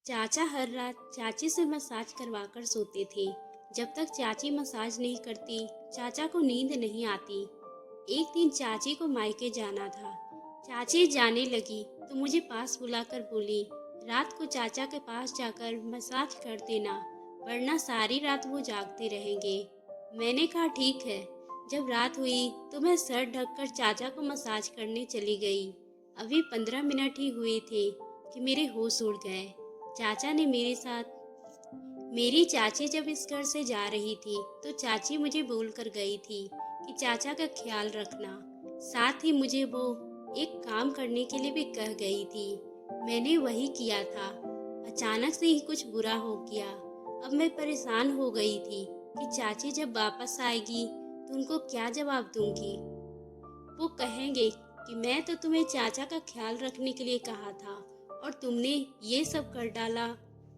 चाचा हर रात चाची से मसाज करवाकर सोते थे। जब तक चाची मसाज नहीं करती, चाचा को नींद नहीं आती। एक दिन चाची को मायके जाना था। चाची जाने लगी तो मुझे पास बुलाकर बोली, रात को चाचा के पास जाकर मसाज कर देना, वरना सारी रात वो जागते रहेंगे। मैंने कहा ठीक है। जब रात हुई तो मैं सर ढककर चाचा को मसाज करने चली गई। अभी 15 मिनट ही हुए थे कि मेरे होश उड़ गए। चाचा ने मेरे साथ मेरी चाची जब इस घर से जा रही थी तो चाची मुझे बोलकर गई थी कि चाचा का ख्याल रखना। साथ ही मुझे वो एक काम करने के लिए भी कह गई थी। मैंने वही किया था। अचानक से ही कुछ बुरा हो गया। अब मैं परेशान हो गई थी कि चाची जब वापस आएगी तो उनको क्या जवाब दूंगी। वो कहेंगे कि मैं तो तुम्हें चाचा का ख्याल रखने के लिए कहा था और तुमने ये सब कर डाला।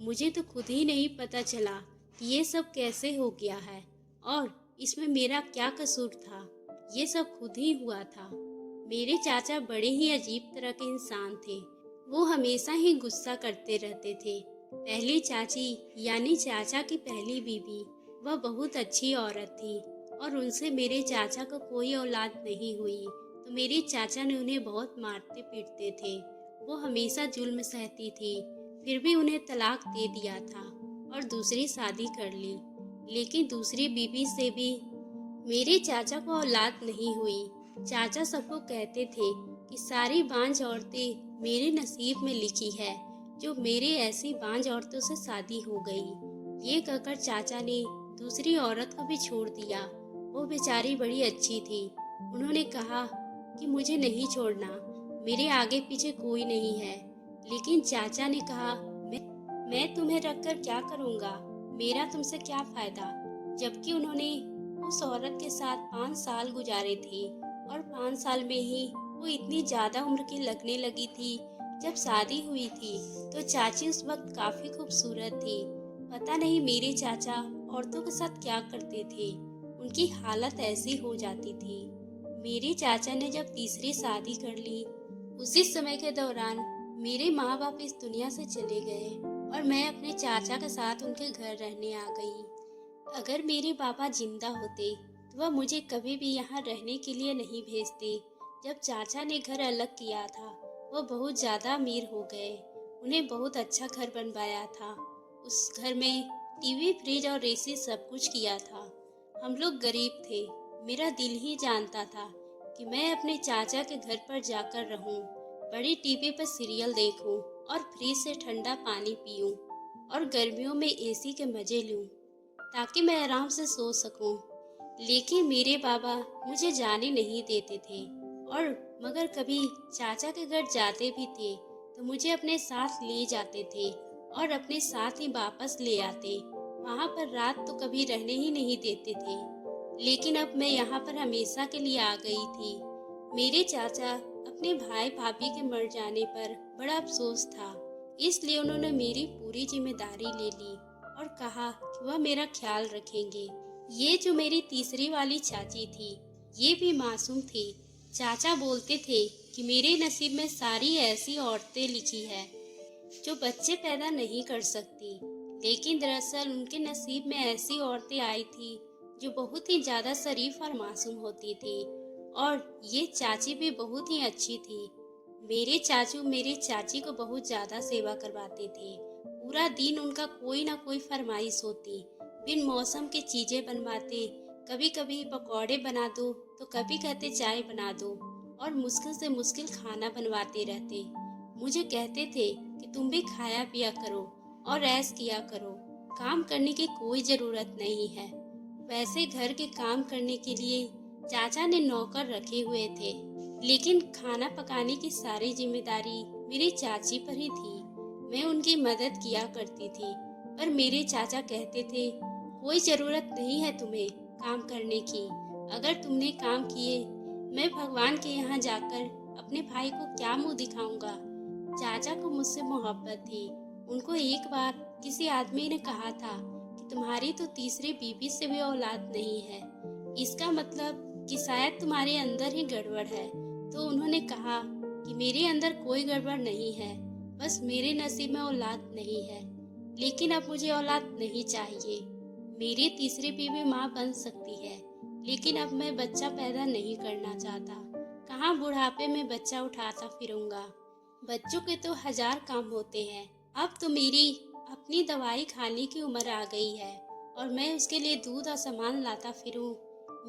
मुझे तो खुद ही नहीं पता चला कि ये सब कैसे हो गया है और इसमें मेरा क्या कसूर था। ये सब खुद ही हुआ था। मेरे चाचा बड़े ही अजीब तरह के इंसान थे। वो हमेशा ही गुस्सा करते रहते थे। पहली चाची यानी चाचा की पहली बीवी, वह बहुत अच्छी औरत थी और उनसे मेरे चाचा को कोई औलाद नहीं हुई तो मेरे चाचा ने उन्हें बहुत मारते पीटते थे। वो हमेशा जुल्म सहती थी, फिर भी उन्हें तलाक दे दिया था और दूसरी शादी कर ली। लेकिन दूसरी बीवी से भी मेरे चाचा को औलाद नहीं हुई। चाचा सबको कहते थे कि सारी बांझ औरतें मेरे नसीब में लिखी है, जो मेरे ऐसी बांझ औरतों से शादी हो गई। ये कहकर चाचा ने दूसरी औरत को भी छोड़ दिया। वो बेचारी बड़ी अच्छी थी। उन्होंने कहा कि मुझे नहीं छोड़ना, मेरे आगे पीछे कोई नहीं है। लेकिन चाचा ने कहा, मैं तुम्हें रखकर क्या करूँगा, मेरा तुमसे क्या फायदा। जबकि उन्होंने उस औरत के साथ 5 साल गुजारे थे और 5 साल में ही वो इतनी ज़्यादा उम्र की लगने लगी थी। जब शादी हुई थी तो चाची उस वक्त काफ़ी खूबसूरत थी। पता नहीं मेरे चाचा औरतों के साथ क्या करते थे, उनकी हालत ऐसी हो जाती थी। मेरे चाचा ने जब तीसरी शादी कर ली, उसी समय के दौरान मेरे माँ बाप इस दुनिया से चले गए और मैं अपने चाचा के साथ उनके घर रहने आ गई। अगर मेरे पापा जिंदा होते तो वह मुझे कभी भी यहाँ रहने के लिए नहीं भेजते। जब चाचा ने घर अलग किया था, वह बहुत ज़्यादा अमीर हो गए। उन्हें बहुत अच्छा घर बनवाया था। उस घर में टीवी, फ्रिज और एसी सब कुछ किया था। हम लोग गरीब थे। मेरा दिल ही जानता था कि मैं अपने चाचा के घर पर जाकर रहूं, बड़ी टीवी पर सीरियल देखूं और फ्रिज से ठंडा पानी पीऊं और गर्मियों में एसी के मजे लूं, ताकि मैं आराम से सो सकूं। लेकिन मेरे बाबा मुझे जाने नहीं देते थे और मगर कभी चाचा के घर जाते भी थे तो मुझे अपने साथ ले जाते थे और अपने साथ ही वापस ले आते। वहाँ पर रात तो कभी रहने ही नहीं देते थे। लेकिन अब मैं यहाँ पर हमेशा के लिए आ गई थी। मेरे चाचा अपने भाई भाभी के मर जाने पर बड़ा अफसोस था, इसलिए उन्होंने मेरी पूरी जिम्मेदारी ले ली और कहा कि वह मेरा ख्याल रखेंगे। ये जो मेरी तीसरी वाली चाची थी, ये भी मासूम थी। चाचा बोलते थे कि मेरे नसीब में सारी ऐसी औरतें लिखी है जो बच्चे पैदा नहीं कर सकती। लेकिन दरअसल उनके नसीब में ऐसी औरतें आई थी जो बहुत ही ज़्यादा शरीफ और मासूम होती थी। और ये चाची भी बहुत ही अच्छी थी। मेरे चाचू मेरी चाची को बहुत ज़्यादा सेवा करवाते थे। पूरा दिन उनका कोई ना कोई फरमाइश होती। बिन मौसम की चीज़ें बनवाते, कभी कभी पकौड़े बना दो तो कभी कहते चाय बना दो और मुश्किल से मुश्किल खाना बनवाते रहते। मुझे कहते थे कि तुम भी खाया पिया करो और ऐश किया करो, काम करने की कोई ज़रूरत नहीं है। वैसे घर के काम करने के लिए चाचा ने नौकर रखे हुए थे, लेकिन खाना पकाने की सारी जिम्मेदारी मेरी चाची पर ही थी। मैं उनकी मदद किया करती थी, पर मेरे चाचा कहते थे कोई ज़रूरत नहीं है तुम्हें काम करने की। अगर तुमने काम किए, मैं भगवान के यहाँ जाकर अपने भाई को क्या मुंह दिखाऊंगा। चाचा को मुझसे मोहब्बत थी। उनको एक बार किसी आदमी ने कहा था कि तुम्हारी तो तीसरी बीवी से भी औलाद नहीं है, इसका मतलब कि शायद तुम्हारे अंदर ही गड़बड़ है। तो उन्होंने कहा कि मेरे अंदर कोई गड़बड़ नहीं है, बस मेरे नसीब में औलाद नहीं है, लेकिन अब मुझे औलाद नहीं चाहिए। मेरी तीसरी बीवी माँ बन सकती है, लेकिन अब मैं बच्चा पैदा नहीं करना चाहता। कहाँ बुढ़ापे में बच्चा उठाता फिरूंगा। बच्चों के तो 1000 काम होते हैं। अब तो मेरी अपनी दवाई खाने की उम्र आ गई है और मैं उसके लिए दूध और सामान लाता फिरूं।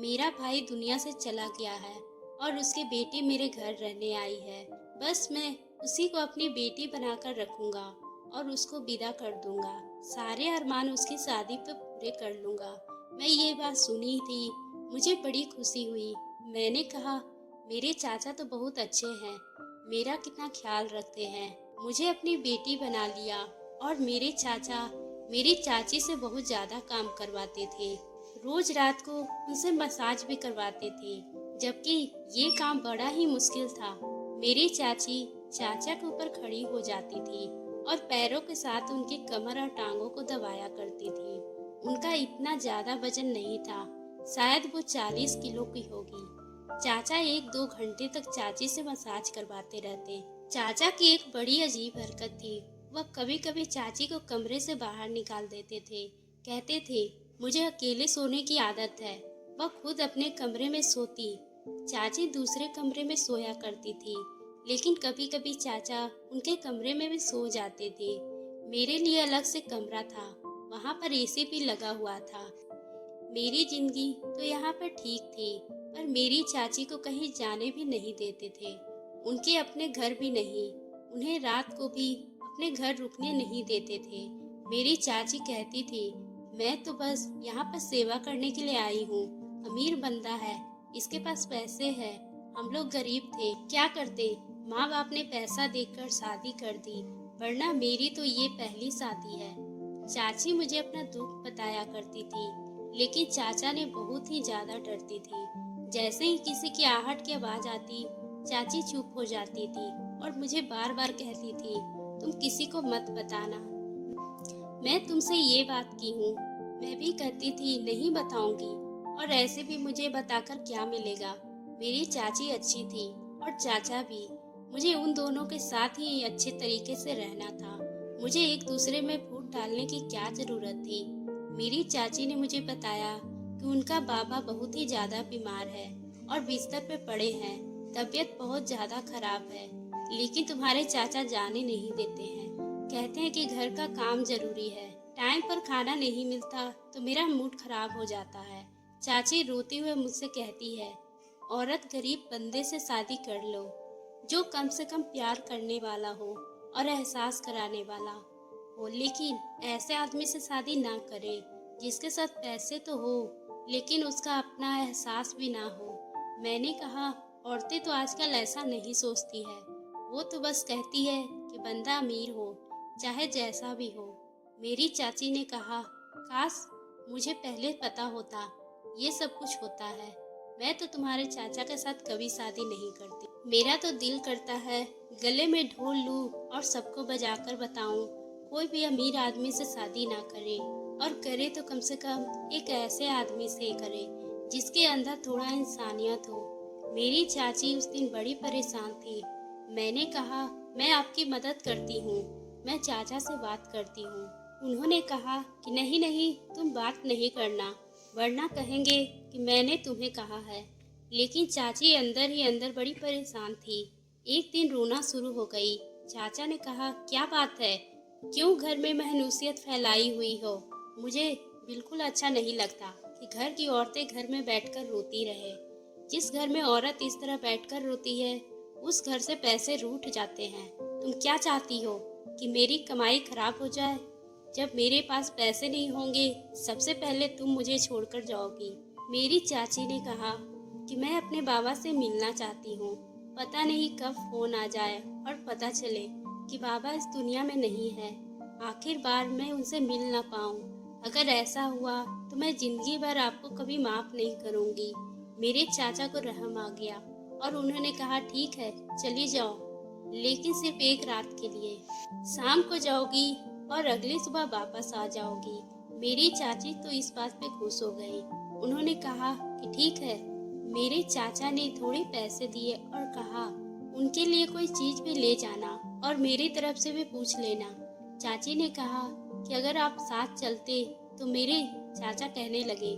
मेरा भाई दुनिया से चला गया है और उसकी बेटी मेरे घर रहने आई है। बस मैं उसी को अपनी बेटी बनाकर रखूंगा और उसको विदा कर दूंगा। सारे अरमान उसकी शादी पे पूरे कर लूंगा। मैं ये बात सुनी थी, मुझे बड़ी खुशी हुई। मैंने कहा, मेरे चाचा तो बहुत अच्छे हैं, मेरा कितना ख्याल रखते हैं। मुझे अपनी बेटी बना लिया और मेरे चाचा मेरी चाची से बहुत ज्यादा काम करवाते थे। रोज रात को उनसे मसाज भी करवाते थे, जबकि ये काम बड़ा ही मुश्किल था। मेरी चाची चाचा के ऊपर खड़ी हो जाती थी और पैरों के साथ उनकी कमर और टांगों को दबाया करती थी। उनका इतना ज्यादा वजन नहीं था, शायद वो 40 किलो की होगी। चाचा 1-2 घंटे तक चाची से मसाज करवाते रहते। चाचा की एक बड़ी अजीब हरकत थी, वह कभी कभी चाची को कमरे से बाहर निकाल देते थे। कहते थे, मुझे अकेले सोने की आदत है। वह खुद अपने कमरे में सोती, चाची दूसरे कमरे में सोया करती थी। लेकिन कभी कभी चाचा उनके कमरे में भी सो जाते थे। मेरे लिए अलग से कमरा था, वहाँ पर एसी भी लगा हुआ था। मेरी जिंदगी तो यहाँ पर ठीक थी, पर मेरी चाची को कहीं जाने भी नहीं देते थे। उनके अपने घर भी नहीं, उन्हें रात को भी अपने घर रुकने नहीं देते थे। मेरी चाची कहती थी, मैं तो बस यहाँ पर सेवा करने के लिए आई हूँ। अमीर बंदा है, इसके पास पैसे हैं, हम लोग गरीब थे, क्या करते। माँ बाप ने पैसा देकर शादी कर दी, वरना मेरी तो ये पहली शादी है। चाची मुझे अपना दुख बताया करती थी, लेकिन चाचा ने बहुत ही ज्यादा डरती थी। जैसे ही किसी की आहट की आवाज आती, चाची चुप हो जाती थी और मुझे बार बार कहती थी, तुम किसी को मत बताना, मैं तुमसे ये बात की हूँ। मैं भी कहती थी, नहीं बताऊंगी, और ऐसे भी मुझे बताकर क्या मिलेगा। मेरी चाची अच्छी थी और चाचा भी। मुझे उन दोनों के साथ ही अच्छे तरीके से रहना था। मुझे एक दूसरे में फूट डालने की क्या जरूरत थी। मेरी चाची ने मुझे बताया कि उनका बाबा बहुत ही ज्यादा बीमार है और बिस्तर पे पड़े हैं, तबीयत बहुत ज्यादा खराब है। लेकिन तुम्हारे चाचा जाने नहीं देते हैं, कहते हैं कि घर का काम जरूरी है। टाइम पर खाना नहीं मिलता तो मेरा मूड खराब हो जाता है। चाची रोते हुए मुझसे कहती है, औरत गरीब बंदे से शादी कर लो, जो कम से कम प्यार करने वाला हो और एहसास कराने वाला हो। लेकिन ऐसे आदमी से शादी ना करे जिसके साथ पैसे तो हो, लेकिन उसका अपना एहसास भी ना हो। मैंने कहा, औरतें तो आजकल ऐसा नहीं सोचती है, वो तो बस कहती है कि बंदा अमीर हो, चाहे जैसा भी हो। मेरी चाची ने कहा, काश मुझे पहले पता होता ये सब कुछ होता है, मैं तो तुम्हारे चाचा के साथ कभी शादी नहीं करती। मेरा तो दिल करता है गले में ढोल लूं और सबको बजाकर बताऊं, कोई भी अमीर आदमी से शादी ना करे, और करे तो कम से कम एक ऐसे आदमी से करे जिसके अंदर थोड़ा इंसानियत हो। मेरी चाची उस दिन बड़ी परेशान थी। मैंने कहा, मैं आपकी मदद करती हूँ, मैं चाचा से बात करती हूँ। उन्होंने कहा कि नहीं नहीं, तुम बात नहीं करना, वरना कहेंगे कि मैंने तुम्हें कहा है। लेकिन चाची अंदर ही अंदर बड़ी परेशान थी। एक दिन रोना शुरू हो गई। चाचा ने कहा, क्या बात है, क्यों घर में महनूसियत फैलाई हुई हो। मुझे बिल्कुल अच्छा नहीं लगता कि घर की औरतें घर में बैठकर रोती रहे। जिस घर में औरत इस तरह बैठकर रोती है, उस घर से पैसे रूठ जाते हैं। तुम क्या चाहती हो कि मेरी कमाई खराब हो जाए? जब मेरे पास पैसे नहीं होंगे, सबसे पहले तुम मुझे छोड़कर जाओगी। मेरी चाची ने कहा कि मैं अपने बाबा से मिलना चाहती हूँ। पता नहीं कब फोन आ जाए और पता चले कि बाबा इस दुनिया में नहीं है। आखिर बार मैं उनसे मिल ना पाऊँ। अगर ऐसा हुआ तो मैं जिंदगी भर आपको कभी माफ नहीं करूँगी। मेरे चाचा को रहम आ गया और उन्होंने कहा, ठीक है चली जाओ, लेकिन सिर्फ एक रात के लिए। शाम को जाओगी और अगली सुबह वापस आ जाओगी। मेरी चाची तो इस बात पे खुश हो गई। उन्होंने कहा कि ठीक है। मेरे चाचा ने थोड़े पैसे दिए और कहा, उनके लिए कोई चीज भी ले जाना और मेरी तरफ से भी पूछ लेना। चाची ने कहा कि अगर आप साथ चलते तो मेरे चाचा कहने लगे,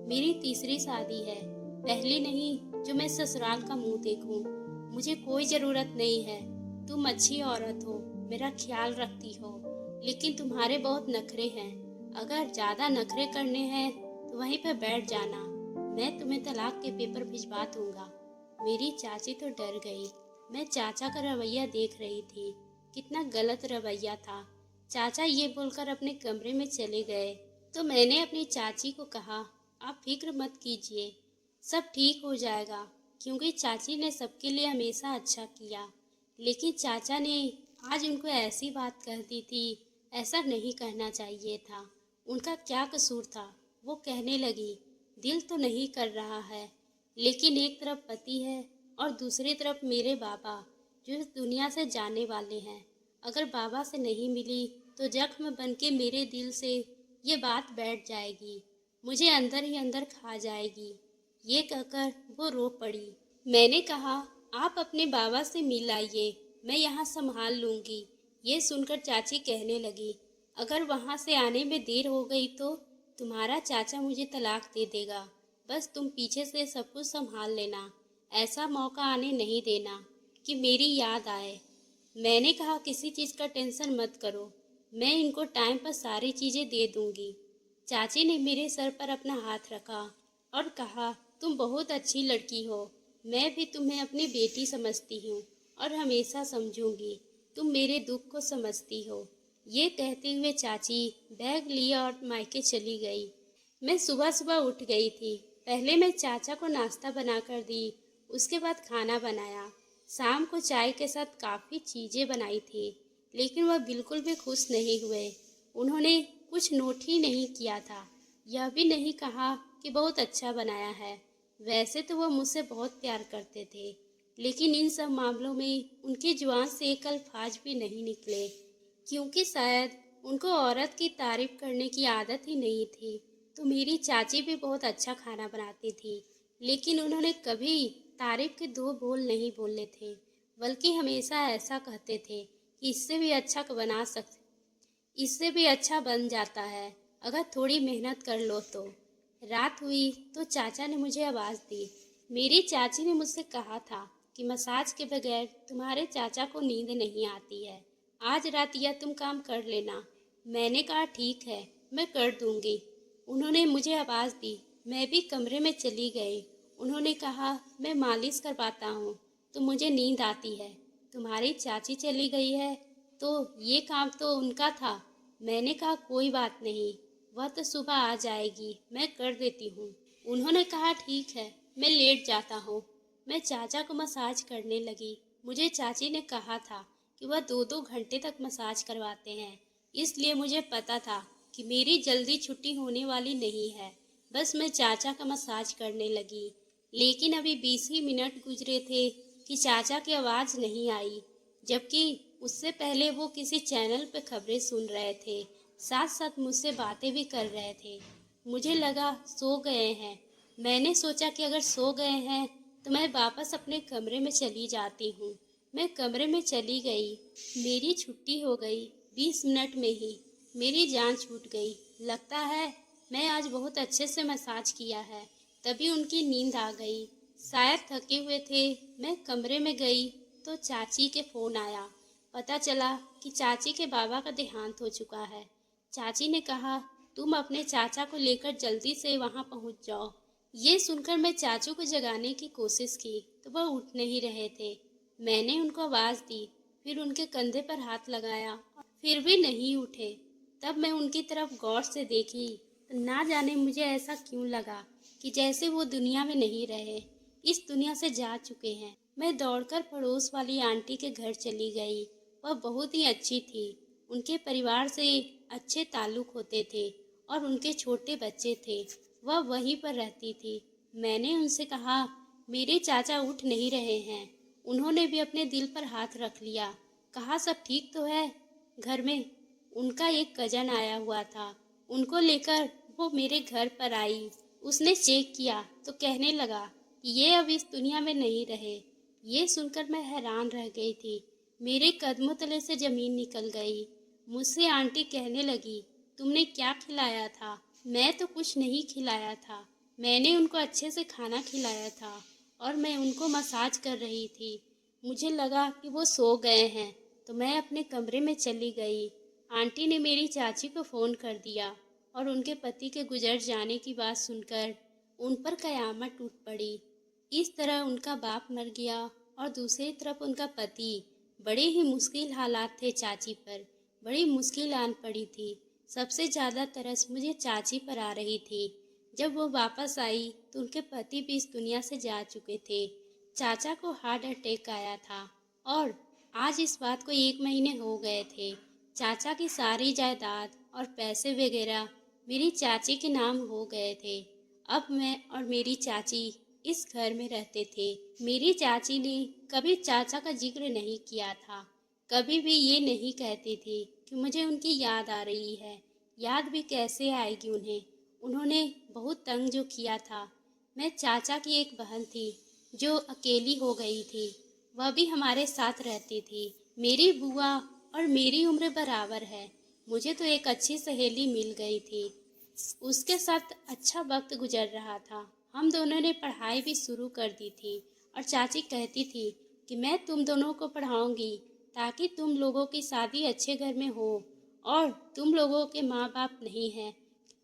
मेरी तीसरी शादी है, पहली नहीं जो मैं ससुराल का मुंह देखूं। मुझे कोई ज़रूरत नहीं है, तुम अच्छी औरत हो, मेरा ख्याल रखती हो, लेकिन तुम्हारे बहुत नखरे हैं। अगर ज़्यादा नखरे करने हैं तो वहीं पर बैठ जाना, मैं तुम्हें तलाक के पेपर भिजवा दूंगा। मेरी चाची तो डर गई। मैं चाचा का रवैया देख रही थी, कितना गलत रवैया था। चाचा ये बोलकर अपने कमरे में चले गए तो मैंने अपनी चाची को कहा, आप फिक्र मत कीजिए, सब ठीक हो जाएगा, क्योंकि चाची ने सबके लिए हमेशा अच्छा किया। लेकिन चाचा ने आज उनको ऐसी बात कह दी थी, ऐसा नहीं कहना चाहिए था। उनका क्या कसूर था? वो कहने लगी, दिल तो नहीं कर रहा है, लेकिन एक तरफ पति है और दूसरी तरफ मेरे बाबा जो इस दुनिया से जाने वाले हैं। अगर बाबा से नहीं मिली तो जख्म बन के मेरे दिल से ये बात बैठ जाएगी, मुझे अंदर ही अंदर खा जाएगी। ये कहकर वो रो पड़ी। मैंने कहा, आप अपने बाबा से मिल आइए, मैं यहाँ संभाल लूँगी। ये सुनकर चाची कहने लगी, अगर वहाँ से आने में देर हो गई तो तुम्हारा चाचा मुझे तलाक दे देगा। बस तुम पीछे से सब कुछ संभाल लेना, ऐसा मौका आने नहीं देना कि मेरी याद आए। मैंने कहा, किसी चीज़ का टेंशन मत करो, मैं इनको टाइम पर सारी चीज़ें दे दूँगी। चाची ने मेरे सर पर अपना हाथ रखा और कहा, तुम बहुत अच्छी लड़की हो, मैं भी तुम्हें अपनी बेटी समझती हूँ और हमेशा समझूंगी। तुम मेरे दुख को समझती हो। ये कहते हुए चाची बैग लिया और मायके चली गई। मैं सुबह सुबह उठ गई थी। पहले मैं चाचा को नाश्ता बनाकर दी, उसके बाद खाना बनाया। शाम को चाय के साथ काफ़ी चीज़ें बनाई थी, लेकिन वह बिल्कुल भी खुश नहीं हुए। उन्होंने कुछ नोट ही नहीं किया था, यह भी नहीं कहा कि बहुत अच्छा बनाया है। वैसे तो वह मुझसे बहुत प्यार करते थे, लेकिन इन सब मामलों में उनकी जुबान से एक अल्फाज भी नहीं निकले, क्योंकि शायद उनको औरत की तारीफ करने की आदत ही नहीं थी। तो मेरी चाची भी बहुत अच्छा खाना बनाती थी, लेकिन उन्होंने कभी तारीफ के दो बोल नहीं बोले थे, बल्कि हमेशा ऐसा कहते थे कि इससे भी अच्छा बन जाता है अगर थोड़ी मेहनत कर लो तो। रात हुई तो चाचा ने मुझे आवाज़ दी। मेरी चाची ने मुझसे कहा था कि मसाज के बगैर तुम्हारे चाचा को नींद नहीं आती है, आज रात यह तुम काम कर लेना। मैंने कहा, ठीक है, मैं कर दूंगी। उन्होंने मुझे आवाज़ दी, मैं भी कमरे में चली गई। उन्होंने कहा, मैं मालिश करवाता हूँ तो मुझे नींद आती है। तुम्हारी चाची चली गई है तो ये काम तो उनका था। मैंने कहा, कोई बात नहीं, वह तो सुबह आ जाएगी, मैं कर देती हूँ। उन्होंने कहा, ठीक है, मैं लेट जाता हूँ। मैं चाचा को मसाज करने लगी। मुझे चाची ने कहा था कि वह 2-2 घंटे तक मसाज करवाते हैं, इसलिए मुझे पता था कि मेरी जल्दी छुट्टी होने वाली नहीं है। बस मैं चाचा का मसाज करने लगी, लेकिन अभी 20 ही मिनट गुजरे थे कि चाचा की आवाज़ नहीं आई, जबकि उससे पहले वो किसी चैनल पर खबरें सुन रहे थे, साथ साथ मुझसे बातें भी कर रहे थे। मुझे लगा सो गए हैं। मैंने सोचा कि अगर सो गए हैं तो मैं वापस अपने कमरे में चली जाती हूँ। मैं कमरे में चली गई। मेरी छुट्टी हो गई 20 मिनट में ही। मेरी जान छूट गई। लगता है मैं आज बहुत अच्छे से मसाज किया है, तभी उनकी नींद आ गई। शायद थके हुए थे। मैं कमरे में गई तो चाची के फ़ोन आया। पता चला कि चाची के बाबा का देहांत हो चुका है। चाची ने कहा, तुम अपने चाचा को लेकर जल्दी से वहाँ पहुँच जाओ। ये सुनकर मैं चाचू को जगाने की कोशिश की तो वह उठ नहीं रहे थे। मैंने उनको आवाज़ दी, फिर उनके कंधे पर हाथ लगाया, फिर भी नहीं उठे। तब मैं उनकी तरफ गौर से देखी तो ना जाने मुझे ऐसा क्यों लगा कि जैसे वो दुनिया में नहीं रहे, इस दुनिया से जा चुके हैं। मैं दौड़कर पड़ोस वाली आंटी के घर चली गई। वह बहुत ही अच्छी थी। उनके परिवार से अच्छे ताल्लुक होते थे और उनके छोटे बच्चे थे। वह वहीं पर रहती थी। मैंने उनसे कहा, मेरे चाचा उठ नहीं रहे हैं। उन्होंने भी अपने दिल पर हाथ रख लिया। कहा, सब ठीक तो है घर में? उनका एक कजन आया हुआ था, उनको लेकर वो मेरे घर पर आई। उसने चेक किया तो कहने लगा कि ये अब इस दुनिया में नहीं रहे। ये सुनकर मैं हैरान रह गई थी। मेरे कदमों तले से ज़मीन निकल गई। मुझसे आंटी कहने लगी, तुमने क्या खिलाया था? मैं तो कुछ नहीं खिलाया था। मैंने उनको अच्छे से खाना खिलाया था और मैं उनको मसाज कर रही थी। मुझे लगा कि वो सो गए हैं तो मैं अपने कमरे में चली गई। आंटी ने मेरी चाची को फ़ोन कर दिया और उनके पति के गुजर जाने की बात सुनकर उन पर कयामत टूट पड़ी। इस तरह उनका बाप मर गया और दूसरी तरफ उनका पति। बड़े ही मुश्किल हालात थे चाची पर, बड़ी मुश्किल आन पड़ी थी। सबसे ज़्यादा तरस मुझे चाची पर आ रही थी। जब वो वापस आई तो उनके पति भी इस दुनिया से जा चुके थे। चाचा को हार्ट अटैक आया था और आज इस बात को 1 महीने हो गए थे। चाचा की सारी जायदाद और पैसे वगैरह मेरी चाची के नाम हो गए थे। अब मैं और मेरी चाची इस घर में रहते थे। मेरी चाची ने कभी चाचा का जिक्र नहीं किया था। कभी भी ये नहीं कहती थी कि मुझे उनकी याद आ रही है। याद भी कैसे आएगी उन्हें? उन्होंने बहुत तंग जो किया था। मैं चाचा की एक बहन थी जो अकेली हो गई थी। वह भी हमारे साथ रहती थी। मेरी बुआ और मेरी उम्र बराबर है। मुझे तो एक अच्छी सहेली मिल गई थी। उसके साथ अच्छा वक्त गुजर रहा था। हम दोनों ने पढ़ाई भी शुरू कर दी थी और चाची कहती थी कि मैं तुम दोनों को पढ़ाऊंगी ताकि तुम लोगों की शादी अच्छे घर में हो और तुम लोगों के माँ बाप नहीं हैं,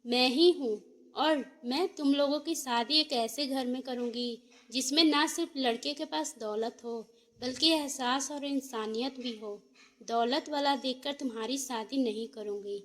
मैं ही हूँ। और मैं तुम लोगों की शादी एक ऐसे घर में करूँगी जिसमें ना सिर्फ लड़के के पास दौलत हो बल्कि एहसास और इंसानियत भी हो। दौलत वाला देखकर तुम्हारी शादी नहीं करूँगी।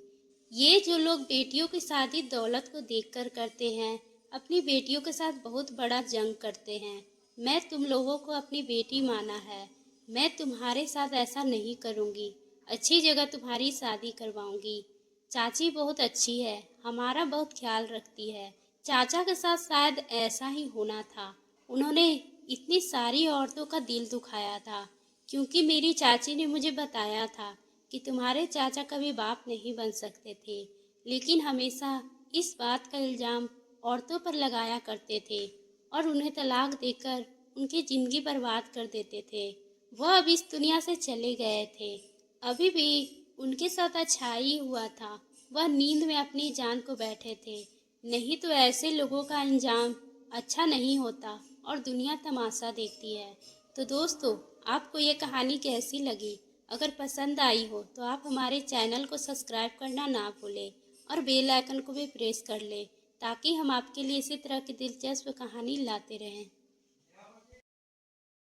ये जो लोग बेटियों की शादी दौलत को देखकर करते हैं, अपनी बेटियों के साथ बहुत बड़ा जंग करते हैं। मैं तुम लोगों को अपनी बेटी माना है। मैं तुम्हारे साथ ऐसा नहीं करूँगी। अच्छी जगह तुम्हारी शादी करवाऊँगी। चाची बहुत अच्छी है, हमारा बहुत ख्याल रखती है। चाचा के साथ शायद ऐसा ही होना था। उन्होंने इतनी सारी औरतों का दिल दुखाया था क्योंकि मेरी चाची ने मुझे बताया था कि तुम्हारे चाचा कभी बाप नहीं बन सकते थे, लेकिन हमेशा इस बात का इल्ज़ाम औरतों पर लगाया करते थे और उन्हें तलाक देकर उनकी ज़िंदगी बर्बाद कर देते थे। वह अब इस दुनिया से चले गए थे। अभी भी उनके साथ अच्छाई हुआ था। वह नींद में अपनी जान को बैठे थे। नहीं तो ऐसे लोगों का अंजाम अच्छा नहीं होता और दुनिया तमाशा देखती है। तो दोस्तों, आपको ये कहानी कैसी लगी? अगर पसंद आई हो तो आप हमारे चैनल को सब्सक्राइब करना ना भूलें और बेल आइकन को भी प्रेस कर लें ताकि हम आपके लिए इसी तरह की दिलचस्प कहानी लाते रहें।